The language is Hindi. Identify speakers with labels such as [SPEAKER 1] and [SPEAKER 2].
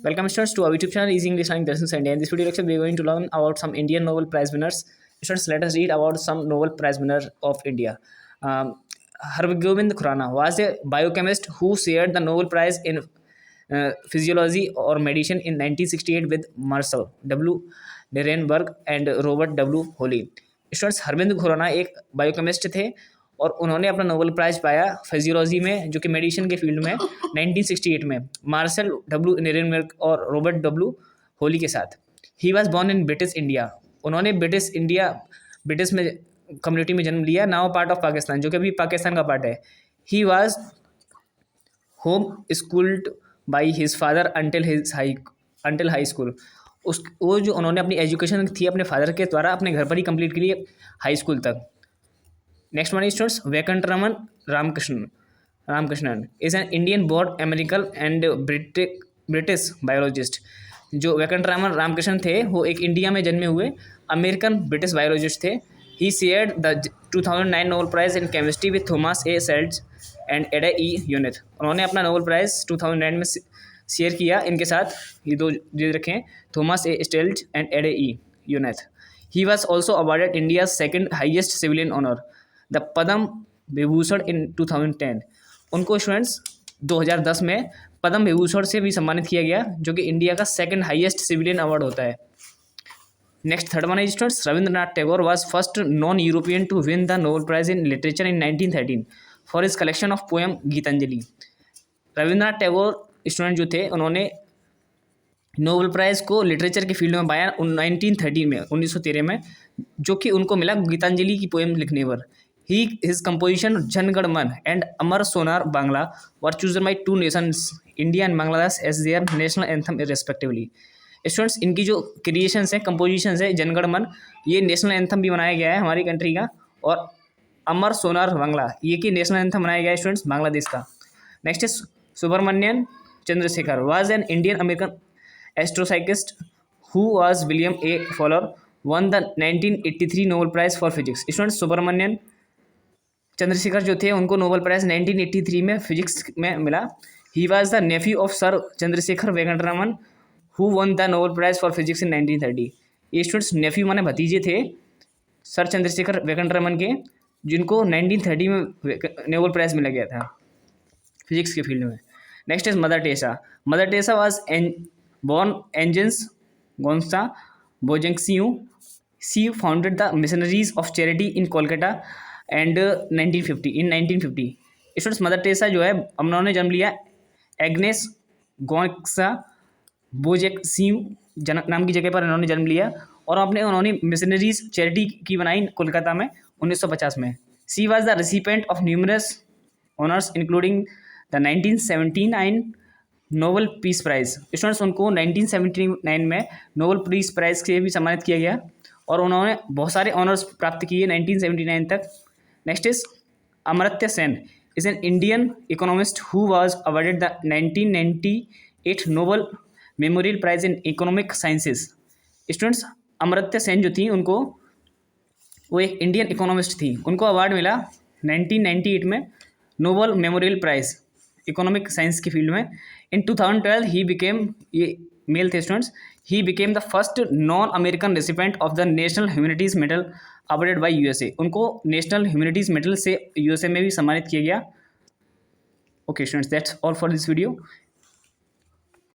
[SPEAKER 1] Welcome students to our YouTube channel Easy English Learning Lessons India. In this video lecture, we are going to learn about some Indian Nobel Prize winners. Students, let us read about some Nobel Prize winner of India. Hargobind Khurana was a biochemist who shared the Nobel Prize in Physiology or Medicine in 1968 with Marcel W. Nirenberg and Robert W. Holly. Students Harvind Khorana एक बायोकेमिस्ट थे और उन्होंने अपना नोबेल प्राइज़ पाया फिजियोलॉजी में, जो कि मेडिसिन के फील्ड में 1968 में मार्शल डब्ल्यू निरेनबर्ग और रॉबर्ट डब्ल्यू होली के साथ. He was born in British India. उन्होंने ब्रिटिश में कम्युनिटी में जन्म लिया. नाउ पार्ट ऑफ पाकिस्तान, जो कि अभी पाकिस्तान का पार्ट है. He was home schooled by his father until high school. वो जो उन्होंने अपनी एजुकेशन थी अपने फादर के द्वारा अपने घर पर ही कंप्लीट की लिए हाई स्कूल तक. Next one students, Venkataraman Ramakrishnan is an Indian born American and British biologist. जो वेंकटरमन रामकृष्णन थे वो एक इंडिया में जन्मे हुए अमेरिकन ब्रिटिश बायोलॉजिस्ट थे. He shared the 2009 Nobel prize in chemistry with Thomas A Steitz and Ada E यूनिथ. उन्होंने अपना नोबेल प्राइज 2009 में शेयर किया इनके साथ. ये दो दे रखे हैं, Thomas A Steitz and Ada E Yonath. He was also awarded India second highest civilian honour the Padma Vibhushan in 2010. उनको स्टूडेंट्स 2010 में पद्म विभूषण से भी सम्मानित किया गया, जो कि इंडिया का सेकंड हाईएस्ट सिविलियन अवार्ड होता है. नेक्स्ट थर्ड वन है students, Rabindranath Tagore was first non European to win the Nobel prize in literature in 1913 for his collection of poem Gitanjali. Rabindranath Tagore student जो थे उन्होंने नोबेल प्राइज़ को लिटरेचर के फील्ड में पाया 1913 में, जो कि उनको मिला गीतांजलि की पोएम लिखने पर. His composition जनगण मन and Amar Sonar Bangla were chosen by two nations, India and Bangladesh, as their national anthem respectively. Students, इनकी जो क्रिएशंस हैं, कंपोजिशंस है, जनगण मन ये नेशनल एंथम भी बनाया गया है हमारी कंट्री का, और अमर सोनार बांग्ला ये कि नेशनल एंथम बनाया गया है स्टूडेंट्स बांग्लादेश का. Next is Subramanian Chandrashekhar was an Indian American astrophysicist who was William A. Fowler won the 1983 Nobel Prize for Physics. Students, Subramanian Chandrashekhar जो थे उनको नोबेल प्राइज़ 1983 में फिजिक्स में मिला. He was the Neiphiu of sir Chandrashekhar Venkataraman who one the Nobel prize for physics in 1930. ये स्टूडेंट्स नेफ्यू माने भतीजे थे सर चंद्रशेखर वेंकटरमन के, जिनको 1930 में नोबेल प्राइज़ मिला गया था फिजिक्स के फील्ड में. Next is mother Teresa. Mother Teresa was born Agnes Gonza Bojangshiu. She founded the Missionaries of Charity in Kolkata and 1950. Students, mother Teresa जो है उन्होंने जन्म लिया एग्नेस गोंसा बोजेक्सियू नाम की जगह पर इन्होंने जन्म लिया, और उन्होंने मिशनरीज चैरिटी की बनाई कोलकाता में 1950 में. She was the recipient of numerous honours including the 1979 Nobel peace prize. Students, उनको 1979 में नोबेल पीस प्राइज़ से भी सम्मानित किया गया और उन्होंने बहुत सारे ऑनर्स प्राप्त किए 1979 तक. Next is Amartya Sen is an Indian economist who was awarded the 1998 Nobel memorial prize in economic sciences. Students, Amartya Sen जो थी उनको वो एक इंडियन इकोनॉमिस्ट थी, उनको अवार्ड मिला 1998 में Nobel memorial prize economic science की फील्ड में. इन 2012 ही बिकेम, ये मेल थे students, he became the first non American recipient of the national humanities medal awarded by USA. उनको नेशनल ह्यूमैनिटीज़ मेडल से यूएसए में भी सम्मानित किया गया. Okay students, that's all for this video.